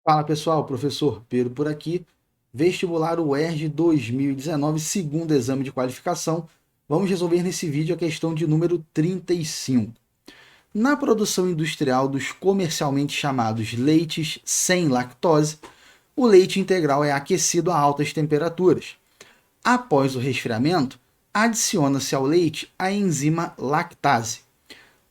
Fala pessoal, professor Pedro por aqui. Vestibular UERJ 2019, segundo exame de qualificação. Vamos resolver nesse vídeo a questão de número 35. Na produção industrial dos comercialmente chamados leites sem lactose, o leite integral é aquecido a altas temperaturas. Após o resfriamento, adiciona-se ao leite a enzima lactase.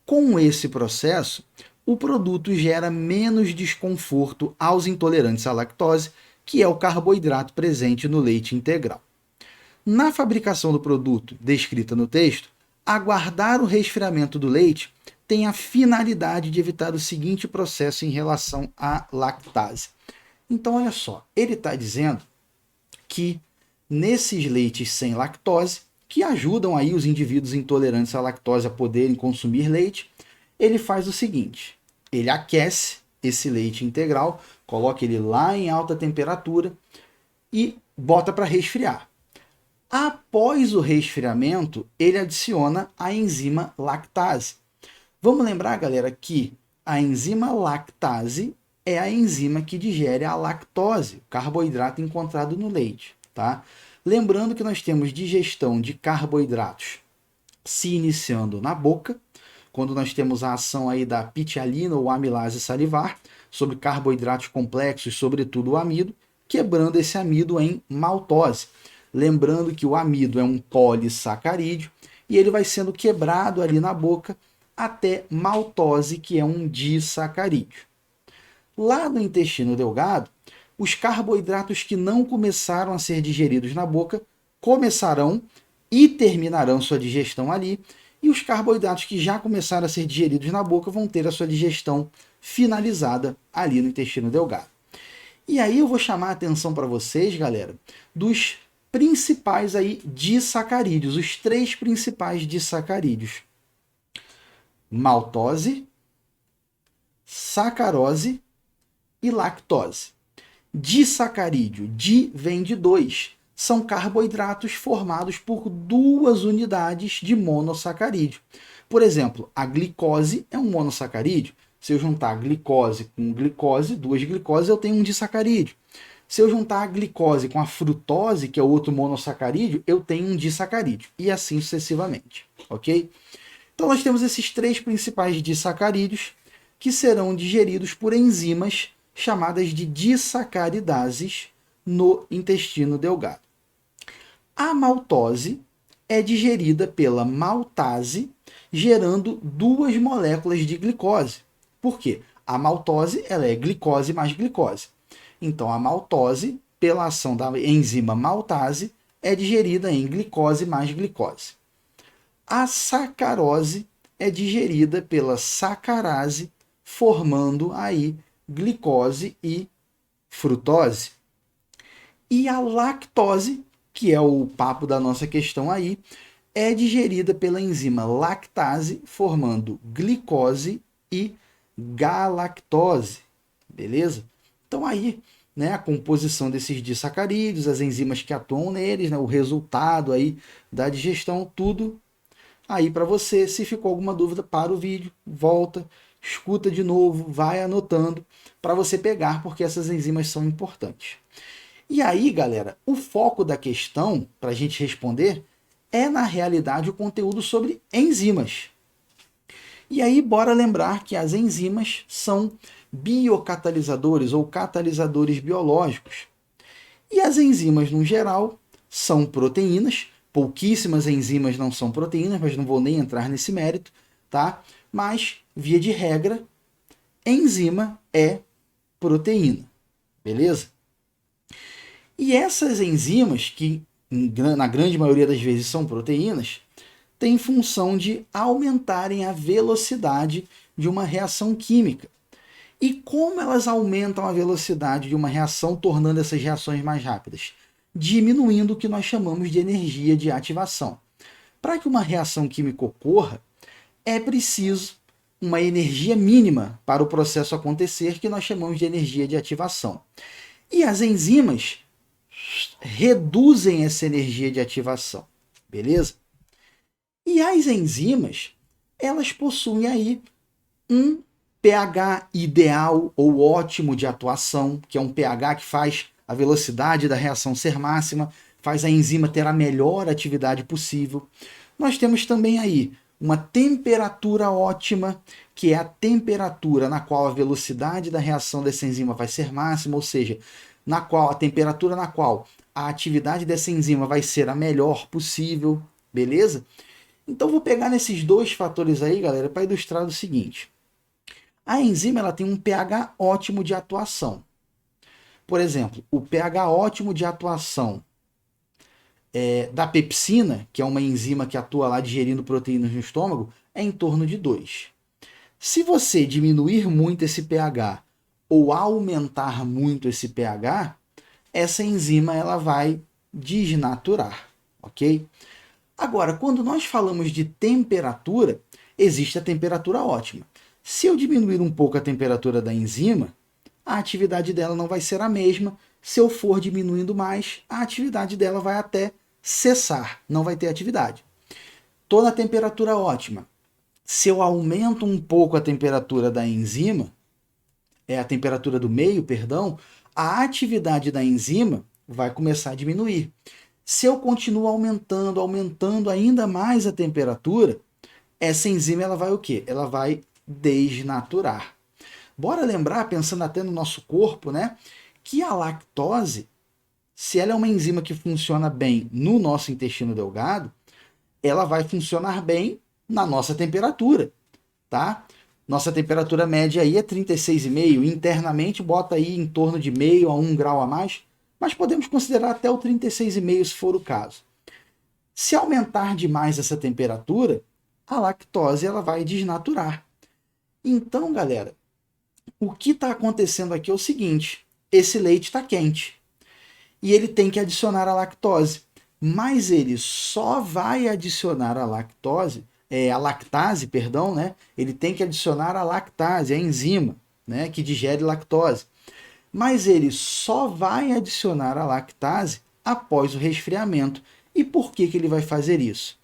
Com esse processo, o produto gera menos desconforto aos intolerantes à lactose, que é o carboidrato presente no leite integral. Na fabricação do produto descrita no texto, aguardar o resfriamento do leite tem a finalidade de evitar o seguinte processo em relação à lactase. Então, olha só, ele está dizendo que nesses leites sem lactose, que ajudam aí os indivíduos intolerantes à lactose a poderem consumir leite, ele faz o seguinte: ele aquece esse leite integral, coloca ele lá em alta temperatura e bota para resfriar. Após o resfriamento, ele adiciona a enzima lactase. Vamos lembrar, galera, que a enzima lactase é a enzima que digere a lactose, o carboidrato encontrado no leite, tá? Lembrando que nós temos digestão de carboidratos se iniciando na boca, quando nós temos a ação aí da pitialina ou amilase salivar sobre carboidratos complexos, sobretudo o amido, quebrando esse amido em maltose. Lembrando que o amido é um polissacarídeo e ele vai sendo quebrado ali na boca até maltose, que é um disacarídeo. Lá no intestino delgado, os carboidratos que não começaram a ser digeridos na boca começarão e terminarão sua digestão ali, e os carboidratos que já começaram a ser digeridos na boca vão ter a sua digestão finalizada ali no intestino delgado. E aí eu vou chamar a atenção para vocês, galera, dos principais aí disacarídeos, os três principais disacarídeos: maltose, sacarose e lactose. Disacarídeo, di vem de dois, são carboidratos formados por duas unidades de monossacarídeo. Por exemplo, a glicose é um monossacarídeo. Se eu juntar glicose com glicose, duas glicoses, eu tenho um disacarídeo. Se eu juntar a glicose com a frutose, que é outro monossacarídeo, eu tenho um disacarídeo. E assim sucessivamente, ok? Então nós temos esses três principais disacarídeos que serão digeridos por enzimas chamadas de disacaridases no intestino delgado. A maltose é digerida pela maltase, gerando duas moléculas de glicose. Por quê? A maltose ela é glicose mais glicose. Então, a maltose, pela ação da enzima maltase, é digerida em glicose mais glicose. A sacarose é digerida pela sacarase, formando aí glicose e frutose. E a lactose, que é o papo da nossa questão aí, é digerida pela enzima lactase, formando glicose e galactose. Beleza? Então aí, né, a composição desses disacarídeos, as enzimas que atuam neles, né, o resultado aí da digestão, tudo aí para você. Se ficou alguma dúvida, para o vídeo, volta, escuta de novo, vai anotando para você pegar, porque essas enzimas são importantes. E aí, galera, o foco da questão, para a gente responder, é na realidade o conteúdo sobre enzimas. E aí, bora lembrar que as enzimas são biocatalisadores ou catalisadores biológicos. E as enzimas, no geral, são proteínas. Pouquíssimas enzimas não são proteínas, mas não vou nem entrar nesse mérito, tá? Mas, via de regra, enzima é proteína, beleza? E essas enzimas, que na grande maioria das vezes são proteínas, têm função de aumentarem a velocidade de uma reação química. E como elas aumentam a velocidade de uma reação, tornando essas reações mais rápidas? Diminuindo o que nós chamamos de energia de ativação. Para que uma reação química ocorra, é preciso uma energia mínima para o processo acontecer, que nós chamamos de energia de ativação. E as enzimas reduzem essa energia de ativação, beleza? E as enzimas, elas possuem aí um pH ideal ou ótimo de atuação, que é um pH que faz a velocidade da reação ser máxima, faz a enzima ter a melhor atividade possível. Nós temos também aí uma temperatura ótima, que é a temperatura na qual a velocidade da reação dessa enzima vai ser máxima, ou seja, a temperatura na qual a atividade dessa enzima vai ser a melhor possível, beleza? Então vou pegar nesses dois fatores aí, galera, para ilustrar o seguinte. A enzima ela tem um pH ótimo de atuação. Por exemplo, o pH ótimo de atuação da pepsina, que é uma enzima que atua lá digerindo proteínas no estômago, é em torno de 2. Se você diminuir muito esse pH ou aumentar muito esse pH, essa enzima ela vai desnaturar, ok? Agora, quando nós falamos de temperatura, existe a temperatura ótima. Se eu diminuir um pouco a temperatura da enzima, a atividade dela não vai ser a mesma. Se eu for diminuindo mais, a atividade dela vai até cessar, não vai ter atividade. Estou na temperatura ótima. Se eu aumento um pouco a temperatura da enzima, a temperatura do meio, perdão, a atividade da enzima vai começar a diminuir. Se eu continuo aumentando ainda mais a temperatura, essa enzima ela vai o quê? Ela vai desnaturar. Bora lembrar, pensando até no nosso corpo, né, que a lactose, se ela é uma enzima que funciona bem no nosso intestino delgado, ela vai funcionar bem na nossa temperatura, tá? Nossa temperatura média aí é 36,5, internamente bota aí em torno de meio a 1 grau a mais, mas podemos considerar até o 36,5 se for o caso. Se aumentar demais essa temperatura, a lactose ela vai desnaturar. Então, galera, o que está acontecendo aqui é o seguinte, esse leite está quente e ele tem que adicionar a lactose, mas ele só vai adicionar a lactase, perdão, né? Ele tem que adicionar a lactase, a enzima, né, que digere lactose. Mas ele só vai adicionar a lactase após o resfriamento. E por que ele vai fazer isso?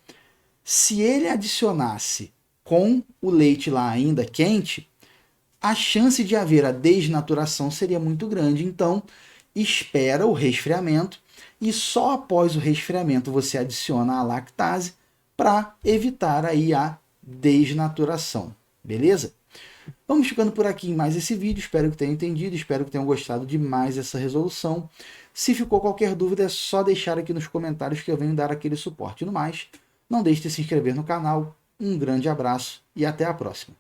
Se ele adicionasse com o leite lá ainda quente, a chance de haver a desnaturação seria muito grande. Então, espera o resfriamento e só após o resfriamento você adiciona a lactase para evitar aí a desnaturação. Beleza? Vamos ficando por aqui em mais esse vídeo. Espero que tenham entendido, espero que tenham gostado de mais essa resolução. Se ficou qualquer dúvida, é só deixar aqui nos comentários que eu venho dar aquele suporte. No mais, não deixe de se inscrever no canal. Um grande abraço e até a próxima.